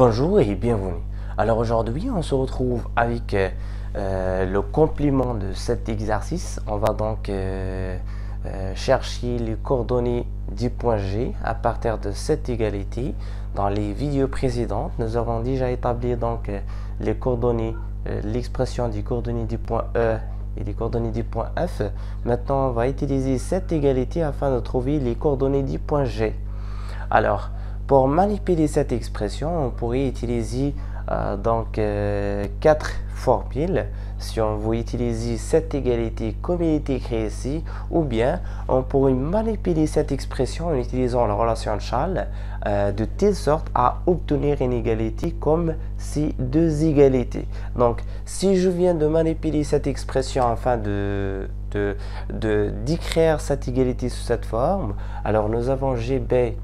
Bonjour et bienvenue. Alors aujourd'hui, on se retrouve avec le complément de cet exercice. On va donc chercher les coordonnées du point G à partir de cette égalité. Dans les vidéos précédentes, nous avons déjà établi donc les coordonnées, l'expression des coordonnées du point E et les coordonnées du point F. Maintenant, on va utiliser cette égalité afin de trouver les coordonnées du point G. Alors, pour manipuler cette expression, on pourrait utiliser quatre formules. Si on veut utiliser cette égalité comme il est écrit ici, ou bien on pourrait manipuler cette expression en utilisant la relation de Charles de telle sorte à obtenir une égalité comme ces deux égalités. Donc, si je viens de manipuler cette expression afin d'écrire cette égalité sous cette forme, alors nous avons GB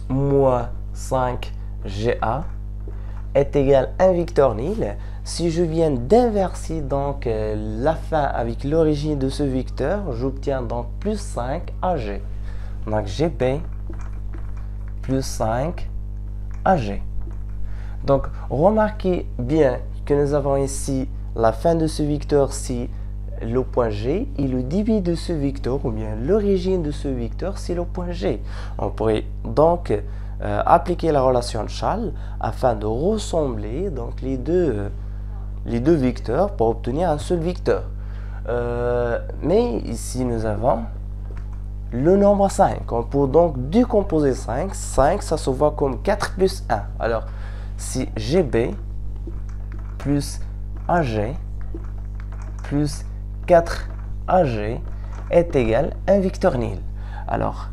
moins 5GA est égal à un vecteur nil. Si je viens d'inverser donc la fin avec l'origine de ce vecteur, j'obtiens donc plus 5AG. Donc GB plus 5AG. Donc remarquez bien que nous avons ici la fin de ce vecteur, c'est le point G, et le début de ce vecteur, ou bien l'origine de ce vecteur, c'est le point G. On pourrait donc appliquer la relation de Charles afin de ressembler donc les deux vecteurs pour obtenir un seul vecteur. Mais ici nous avons le nombre 5. On peut donc décomposer 5. 5, ça se voit comme 4 plus 1. Alors, si GB plus AG plus 4AG est égal à un vecteur nil. Alors,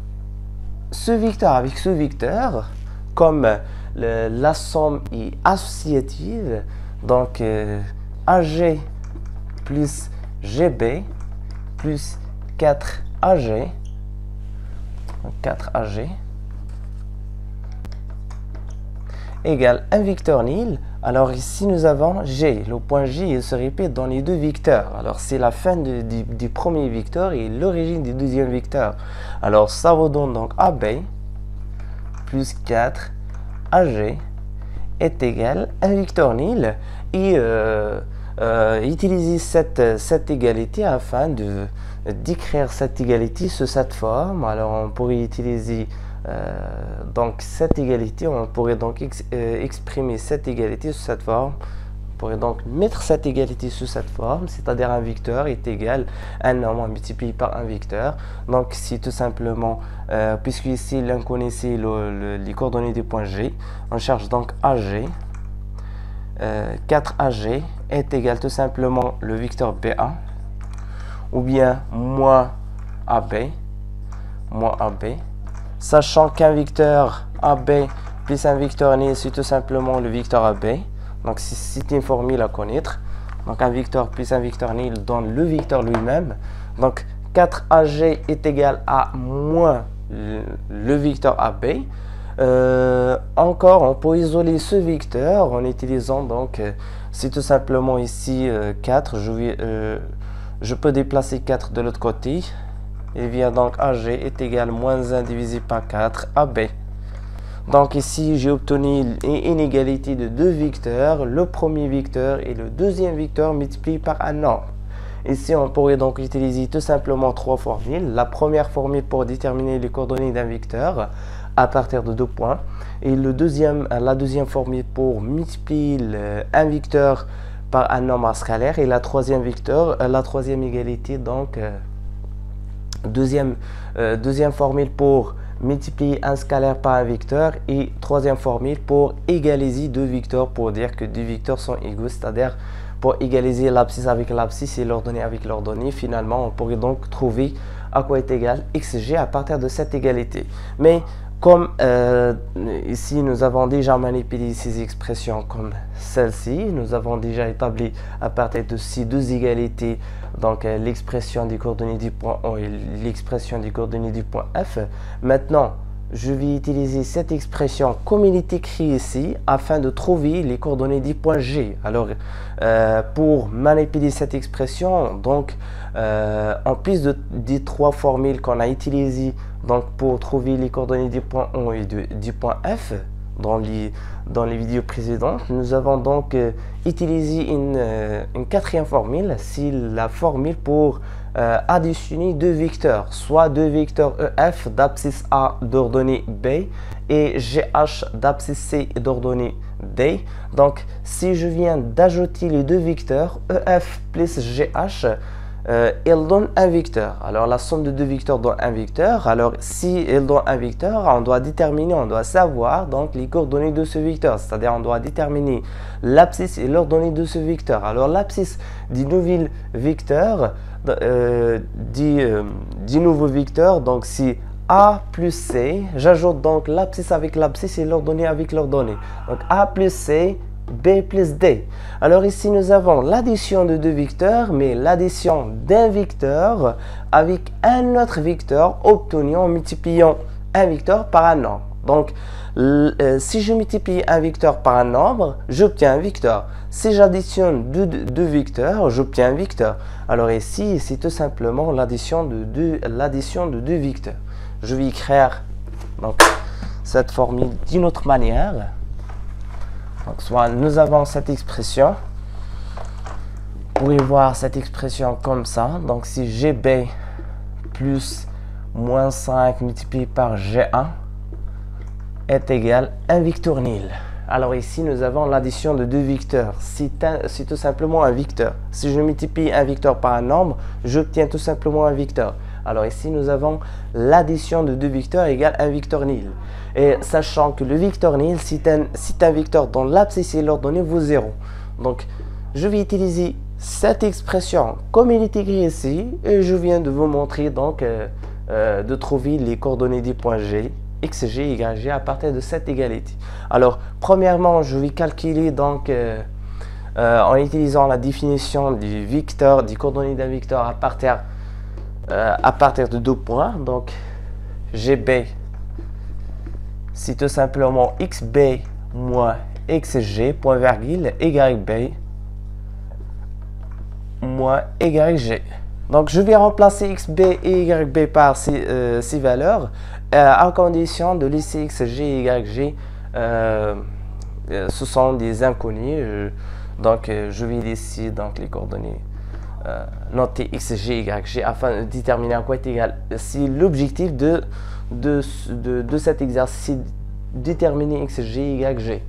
ce vecteur avec ce vecteur, comme la somme est associative, donc AG plus GB plus 4AG, 4AG égale un vecteur nil. Alors ici nous avons G, le point G il se répète dans les deux vecteurs. Alors c'est la fin du premier vecteur et l'origine du deuxième vecteur. Alors ça vous donne donc AB plus 4 AG est égal à un vecteur nil. Et utiliser cette égalité afin d'écrire cette égalité sous cette forme. Alors on pourrait utiliser donc cette égalité, on pourrait donc exprimer cette égalité sous cette forme. On pourrait donc mettre cette égalité sous cette forme, c'est-à-dire un vecteur est égal à un nombre multiplié par un vecteur. Donc c'est tout simplement, puisque ici l'on connaissait les coordonnées du point G, on cherche donc AG. 4AG est égal tout simplement le vecteur BA, ou bien moins AB, sachant qu'un vecteur AB plus un vecteur nil, c'est tout simplement le vecteur AB. Donc c'est une formule à connaître. Donc un vecteur plus un vecteur nil donne le vecteur lui-même. Donc 4AG est égal à moins le vecteur AB. Encore, on peut isoler ce vecteur en utilisant donc, c'est tout simplement ici 4. Je peux déplacer 4 de l'autre côté. Il vient donc AG est égal à moins 1 divisé par 4 AB. Donc ici, j'ai obtenu une égalité de deux vecteurs, le premier vecteur et le deuxième vecteur multiplié par un nombre. Ici, on pourrait donc utiliser tout simplement trois formules. La première formule pour déterminer les coordonnées d'un vecteur à partir de 2 points. Et la deuxième formule pour multiplier un vecteur par un nombre scalaire. Et la troisième égalité, donc, deuxième formule pour multiplier un scalaire par un vecteur. Et troisième formule pour égaliser deux vecteurs, pour dire que deux vecteurs sont égaux, c'est-à-dire pour égaliser l'abscisse avec l'abscisse et l'ordonnée avec l'ordonnée. Finalement, on pourrait donc trouver à quoi est égal xg à partir de cette égalité. Mais comme ici, nous avons déjà manipulé ces expressions comme celle-ci, nous avons déjà établi à partir de ces deux égalités, donc l'expression des coordonnées du point O et l'expression des coordonnées du point F. Maintenant, je vais utiliser cette expression comme il est écrit ici afin de trouver les coordonnées du point G. Alors, pour manipuler cette expression, donc, en plus des trois formules qu'on a utilisées donc, pour trouver les coordonnées du point O et du point F, dans les vidéos précédentes, nous avons donc utilisé une quatrième formule, c'est la formule pour additionner deux vecteurs, soit deux vecteurs EF d'abscisse A d'ordonnée B et GH d'abscisse C d'ordonnée D. Donc, si je viens d'ajouter les deux vecteurs EF plus GH, elle donne un vecteur. Alors la somme de deux vecteurs donne un vecteur. Alors si elle donne un vecteur, on doit déterminer, on doit savoir donc les coordonnées de ce vecteur. C'est-à-dire on doit déterminer l'abscisse et l'ordonnée de ce vecteur. Alors l'abscisse du nouveau vecteur, du nouveau vecteur, donc c'est A plus C. J'ajoute donc l'abscisse avec l'abscisse et l'ordonnée avec l'ordonnée. Donc A plus C. B plus D. Alors ici nous avons l'addition de deux vecteurs, mais l'addition d'un vecteur avec un autre vecteur obtenu en multipliant un vecteur par un nombre. Donc si je multiplie un vecteur par un nombre, j'obtiens un vecteur. Si j'additionne deux vecteurs, j'obtiens un vecteur. Alors ici, c'est tout simplement l'addition de deux vecteurs. Je vais écrire donc cette formule d'une autre manière. Donc, soit nous avons cette expression, vous pouvez voir cette expression comme ça. Donc, si GB plus moins 5 multiplié par G1 est égal à un vecteur nil. Alors ici, nous avons l'addition de deux vecteurs. C'est tout simplement un vecteur. Si je multiplie un vecteur par un nombre, j'obtiens tout simplement un vecteur. Alors ici, nous avons l'addition de deux vecteurs égale un vecteur nil. Et sachant que le vecteur nil, c'est un vecteur dont l'abscisse et l'ordonnée vaut 0. Donc, je vais utiliser cette expression comme il est écrit ici. Et je viens de vous montrer donc de trouver les coordonnées du point G, XG, YG à partir de cette égalité. Alors, premièrement, je vais calculer donc en utilisant la définition du vecteur, des coordonnées d'un vecteur à partir de deux points. Donc GB, c'est tout simplement XB moins XG, point virgule, YB moins YG. Donc je vais remplacer XB et YB par ces valeurs à condition de laisser XG et YG, ce sont des inconnus. Donc je vais laisser donc les coordonnées noter XG, YG afin de déterminer à quoi est égal. C'est l'objectif de cet exercice, déterminer XG, YG.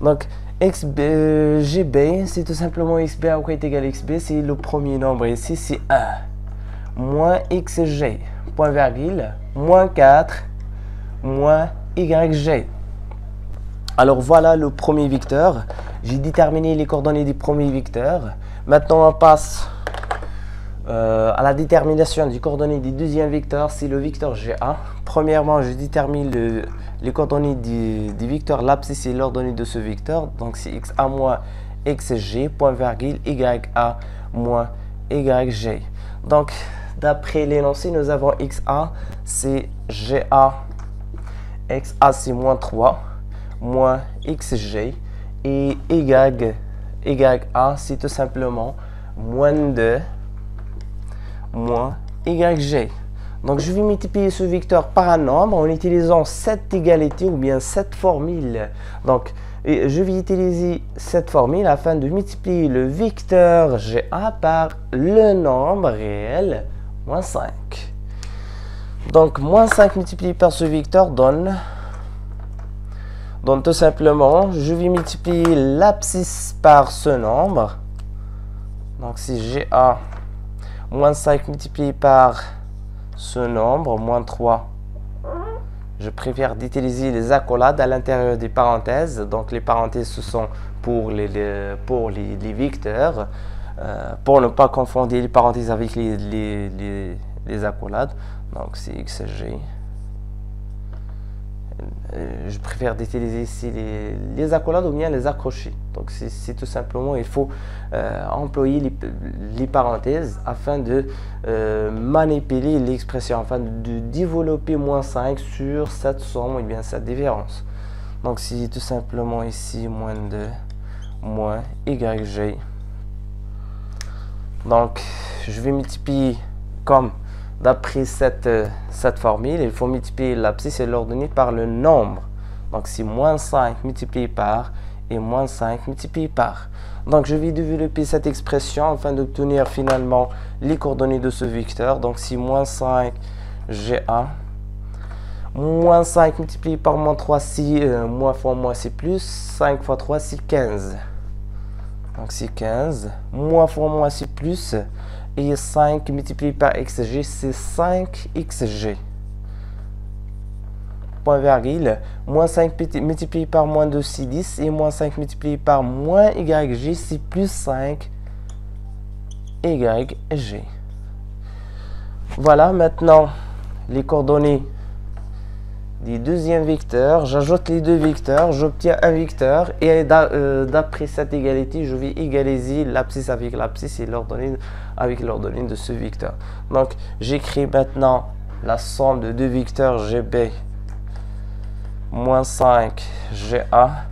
Donc GB, c'est tout simplement XB à quoi est égal XB, c'est le premier nombre ici, c'est 1. Moins XG, point virgule, moins 4, moins YG. Alors voilà le premier vecteur. J'ai déterminé les coordonnées du premier vecteur. Maintenant on passe à la détermination des coordonnées du deuxième vecteur, c'est le vecteur GA. Premièrement, je détermine les coordonnées du vecteur, l'abscisse et l'ordonnée de ce vecteur. Donc c'est XA moins XG, point virgule, YA moins YG. Donc d'après l'énoncé, nous avons XA, c'est GA, XA c'est moins 3, moins XG, et YA c'est tout simplement moins 2, moins YG. Donc je vais multiplier ce vecteur par un nombre en utilisant cette égalité ou bien cette formule. Donc je vais utiliser cette formule afin de multiplier le vecteur GA par le nombre réel, moins 5. Donc moins 5 multiplié par ce vecteur donne tout simplement, je vais multiplier l'abscisse par ce nombre. Donc c'est GA moins 5 multiplié par ce nombre, moins 3. Je préfère d'utiliser les accolades à l'intérieur des parenthèses. Donc les parenthèses, ce sont pour les vecteurs. Pour ne pas confondre les parenthèses avec les accolades. Donc c'est XG. Je préfère d'utiliser ici les accolades ou bien les accrochés. Donc c'est tout simplement, il faut employer les parenthèses afin de manipuler l'expression, afin de développer moins 5 sur cette somme ou bien cette différence. Donc c'est tout simplement ici moins 2 moins YG. Donc je vais multiplier comme d'après cette formule, il faut multiplier l'abscisse et l'ordonnée par le nombre. Donc c'est moins 5 multiplié par et moins 5 multiplié par. Donc je vais développer cette expression afin d'obtenir finalement les coordonnées de ce vecteur. Donc c'est moins 5 GA. Moins 5 multiplié par moins 3, c'est moins fois moins, c'est plus. 5 fois 3, c'est 15. Donc c'est 15. Moins fois moins, c'est plus. Et 5 multiplié par xg, c'est 5xg. Point virgule. Moins 5 multiplié par moins 2, c'est 10. Et moins 5 multiplié par moins yg, c'est plus 5 yg. Voilà, maintenant les coordonnées du deuxième vecteur. J'ajoute les deux vecteurs, j'obtiens un vecteur. Et d'après cette égalité, je vais égaliser l'abscisse avec l'abscisse et l'ordonnée avec l'ordonnée de ce vecteur. Donc j'écris maintenant la somme de deux vecteurs GB moins 5 GA.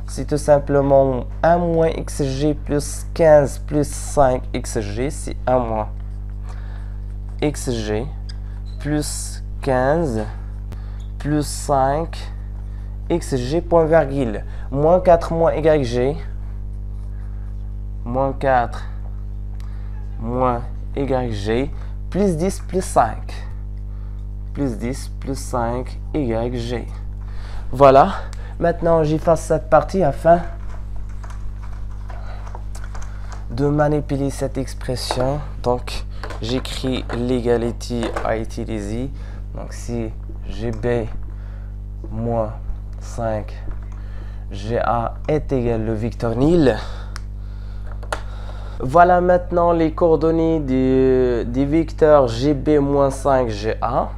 C'est tout simplement 1 moins xg plus 15 plus 5 xg. C'est 1 moins xg plus 15 plus 5 xg point virgule. Moins 4 moins yg. Moins 4 moins yg plus 10 plus 5. Plus 10 plus 5 yg. Voilà. Maintenant, j'efface cette partie afin de manipuler cette expression. Donc, j'écris l'égalité à utiliser. Donc, si GB moins 5 GA est égal le vecteur nil. Voilà maintenant les coordonnées des vecteurs GB moins 5 GA.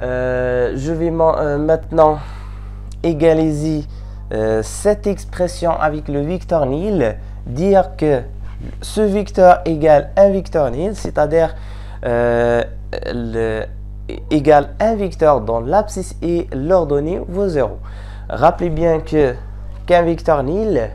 Je vais maintenant égaliser cette expression avec le vecteur nil, dire que ce vecteur égale un vecteur nil, c'est-à-dire égale un vecteur dont l'abscisse et l'ordonnée vaut 0. Rappelez bien qu'un vecteur nil,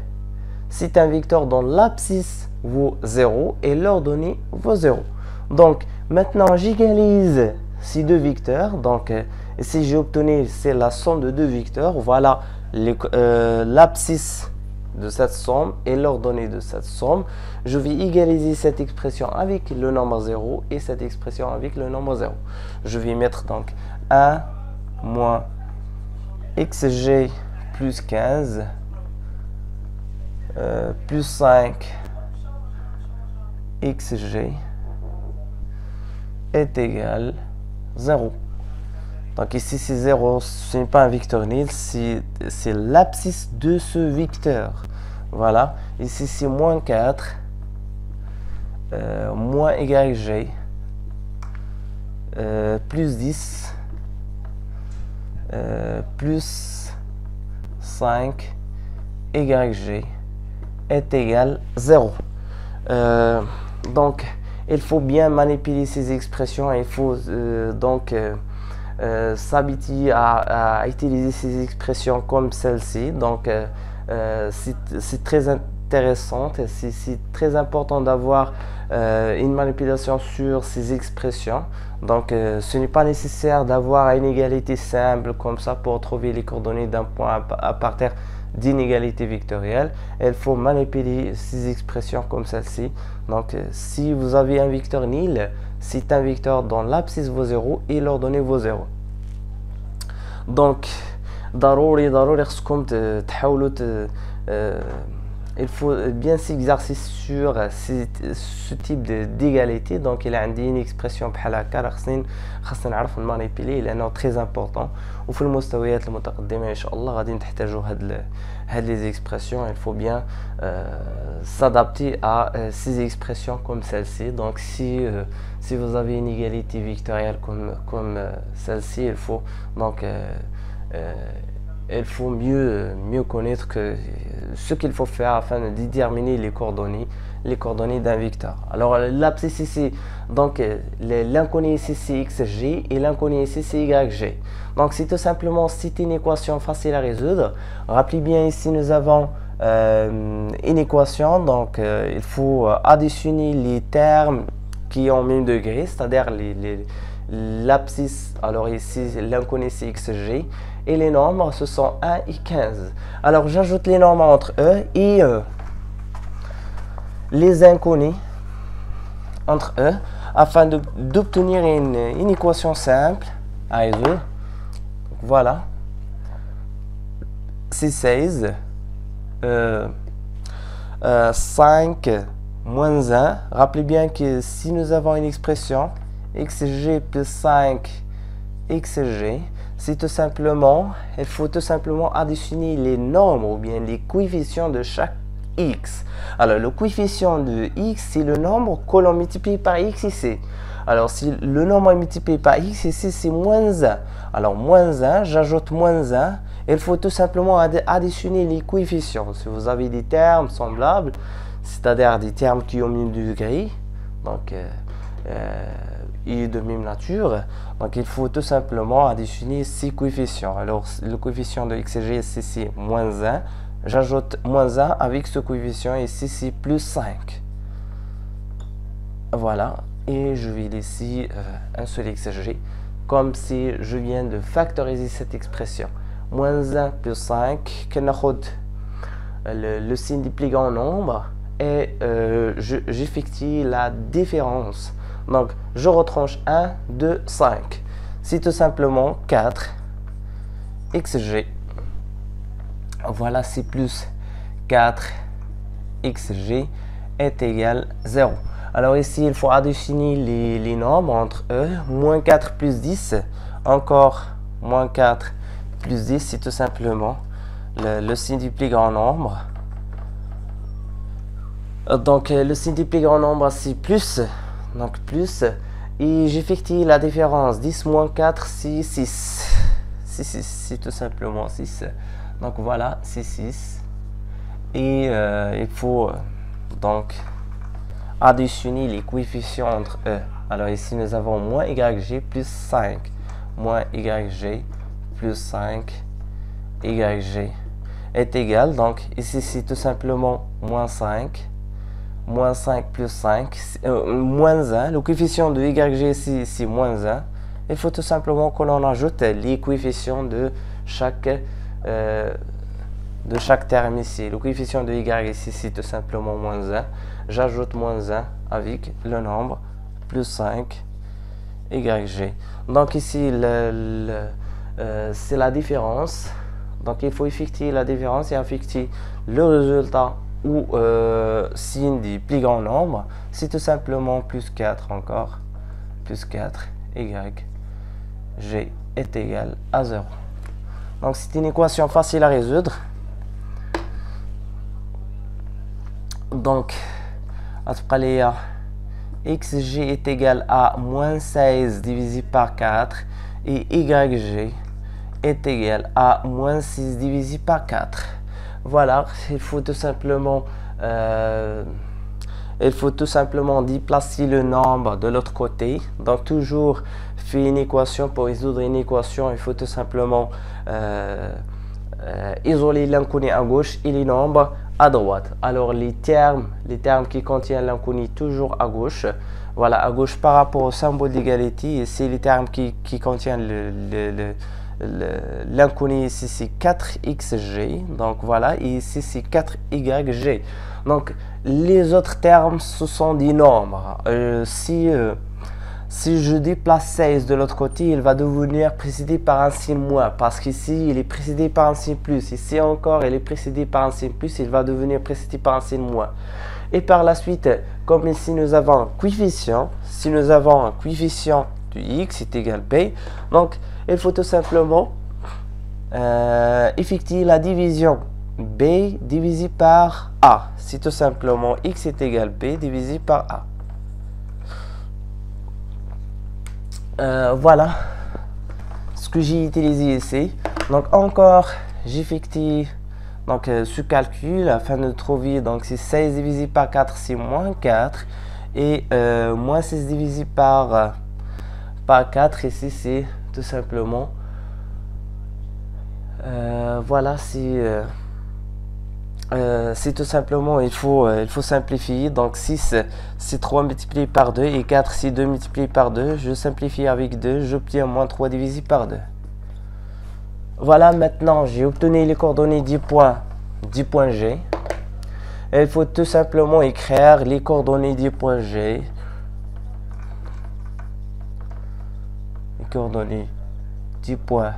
c'est un vecteur dont l'abscisse vaut 0 et l'ordonnée vaut 0. Donc maintenant j'égalise ces deux vecteurs. Donc si j'ai obtenu, c'est la somme de deux vecteurs. Voilà l'abscisse de cette somme et l'ordonnée de cette somme. Je vais égaliser cette expression avec le nombre 0 et cette expression avec le nombre 0. Je vais mettre donc 1 moins xg plus 15 plus 5 xg est égal 0. Donc ici c'est 0, ce n'est pas un vecteur nil, c'est l'abscisse de ce vecteur. Voilà, ici c'est moins 4 moins yg plus 10 plus 5 yg est égal 0. Donc il faut bien manipuler ces expressions. Il faut donc s'habituer à utiliser ces expressions comme celle-ci. Donc c'est très intéressant, c'est très important d'avoir une manipulation sur ces expressions. Donc ce n'est pas nécessaire d'avoir une égalité simple comme ça pour trouver les coordonnées d'un point à partir d'inégalité vectorielle. Il faut manipuler ces expressions comme celle-ci. Donc si vous avez un vecteur nil, c'est un vecteur dont l'abscisse vaut 0 et l'ordonnée vaut 0. Donc ضروري خصكم تحاولوا il faut bien s'exercer sur ce type d'égalité. Donc il a une expression بحال هكا خاصنا نعرف نمانيبيليه لانه très important. وفي المستويات المتقدمه ان شاء الله غادي نحتاجوا هاد les expressions. Il faut bien s'adapter à ces expressions comme celle-ci. Donc si vous avez une égalité vectorielle comme celle-ci, il faut donc il faut mieux connaître ce qu'il faut faire afin de déterminer les coordonnées d'un vecteur. Alors l'abscisse ici, donc l'inconnu ici c'est xg et l'inconnu ici c'est yg. Donc c'est tout simplement une équation facile à résoudre. Rappelez bien ici nous avons une équation, donc il faut additionner les termes qui ont même degré, c'est-à-dire l'abscisse, alors ici l'inconnu c'est xg et les nombres ce sont 1 et 15. Alors j'ajoute les nombres entre eux et les inconnus entre eux afin d'obtenir une équation simple à résoudre. Voilà, c'est 16 5 moins 1. Rappelez bien que si nous avons une expression xg plus 5 xg, c'est tout simplement, il faut tout simplement additionner les nombres ou bien les coefficients de chaque x. Alors le coefficient de x c'est le nombre que l'on multiplie par x ici. Alors si le nombre est multiplié par x ici c'est moins 1. Alors moins 1, j'ajoute moins 1. Il faut tout simplement additionner les coefficients. Si vous avez des termes semblables, c'est-à-dire des termes qui ont même degré, donc et de même nature, donc il faut tout simplement additionner ces coefficients. Alors le coefficient de xg c'est moins 1, j'ajoute moins 1 avec ce coefficient ici c'est plus 5. Voilà, et je vais laisser un seul xg comme si je viens de factoriser cette expression. Moins 1 plus 5, le signe dépliant en nombre et j'effectue la différence. Donc, je retranche 1, 2, 5. C'est tout simplement 4 xg. Voilà, c'est plus 4 xg est égal 0. Alors ici, il faut additionner les nombres entre eux. Moins 4 plus 10, encore moins 4 plus 10, c'est tout simplement le signe du plus grand nombre. Donc, le signe du plus grand nombre, c'est plus. Donc plus, et j'effectue la différence. 10 moins 4, c'est 6. C'est tout simplement 6. Donc voilà, c'est 6. Et il faut donc additionner les coefficients entre eux. Alors ici, nous avons moins yg plus 5. Moins yg plus 5 yg est égal. Donc ici, c'est tout simplement moins 5. Moins 5 plus 5, moins 1. Le coefficient de yg c'est moins 1. Il faut tout simplement que l'on ajoute les coefficients de chaque terme ici. Le coefficient de y ici c'est tout simplement moins 1. J'ajoute moins 1 avec le nombre plus 5 yg. Donc ici c'est la différence. Donc il faut effectuer la différence et effectuer le résultat ou signe du plus grand nombre, c'est tout simplement plus 4 encore, plus 4 yg est égal à 0. Donc c'est une équation facile à résoudre. Donc xg est égal à moins 16 divisé par 4 et yg est égal à moins 6 divisé par 4. Voilà, il faut tout simplement déplacer le nombre de l'autre côté. Donc toujours faire une équation. Pour résoudre une équation, il faut tout simplement isoler l'inconnu à gauche et les nombres à droite. Alors les termes qui contiennent l'inconnu toujours à gauche. Voilà, à gauche par rapport au symbole d'égalité, c'est les termes qui contiennent l'inconnu ici c'est 4xg, donc voilà, et ici c'est 4yg. Donc les autres termes ce sont des nombres. Si je déplace 16 de l'autre côté, il va devenir précédé par un signe moins, parce qu'ici il est précédé par un signe plus, ici encore il est précédé par un signe plus, il va devenir précédé par un signe moins. Et par la suite, comme ici nous avons un coefficient, si nous avons un coefficient de x est égal b, donc il faut tout simplement effectuer la division b divisé par a. C'est tout simplement x est égal b divisé par a. Voilà ce que j'ai utilisé ici. Donc encore, j'effectue donc ce calcul afin de trouver, donc c'est 16 divisé par 4, c'est moins 4. Et moins 16 divisé par 4, ici c'est tout simplement, voilà, c'est tout simplement, il faut simplifier. Donc 6 c'est 3 multiplié par 2 et 4 c'est 2 multiplié par 2. Je simplifie avec 2, j'obtiens moins 3 divisé par 2. Voilà, maintenant j'ai obtenu les coordonnées du point G. Et il faut tout simplement écrire les coordonnées du point G. Les coordonnées du point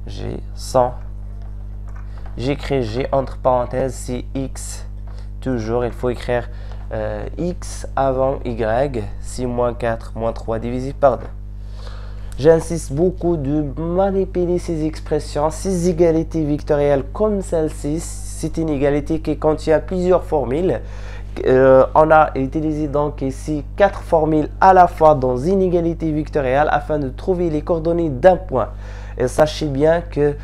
G sont, j'écris G entre parenthèses, c'est X. Toujours, il faut écrire X avant Y, c'est moins 4, moins 3 divisé par 2. J'insiste beaucoup de manipuler ces expressions, ces égalités vectorielles comme celle-ci. C'est une égalité qui contient plusieurs formules. On a utilisé donc ici 4 formules à la fois dans une égalité vectorielle afin de trouver les coordonnées d'un point. Et sachez bien que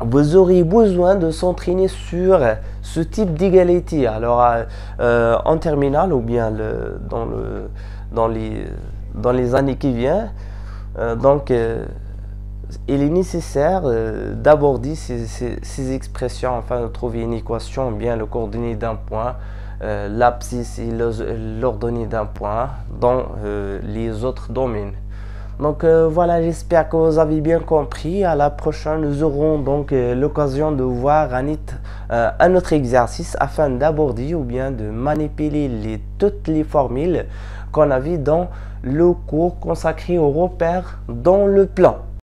vous aurez besoin de s'entraîner sur ce type d'égalité. Alors en terminale ou bien dans les années qui viennent, il est nécessaire d'aborder ces expressions afin de trouver une équation, ou bien le coordonnées d'un point, l'abscisse et l'ordonnée d'un point dans les autres domaines. Donc voilà, j'espère que vous avez bien compris. À la prochaine, nous aurons donc l'occasion de voir un autre exercice afin d'aborder ou bien de manipuler toutes les formules qu'on a vues dans le cours consacré aux repères dans le plan.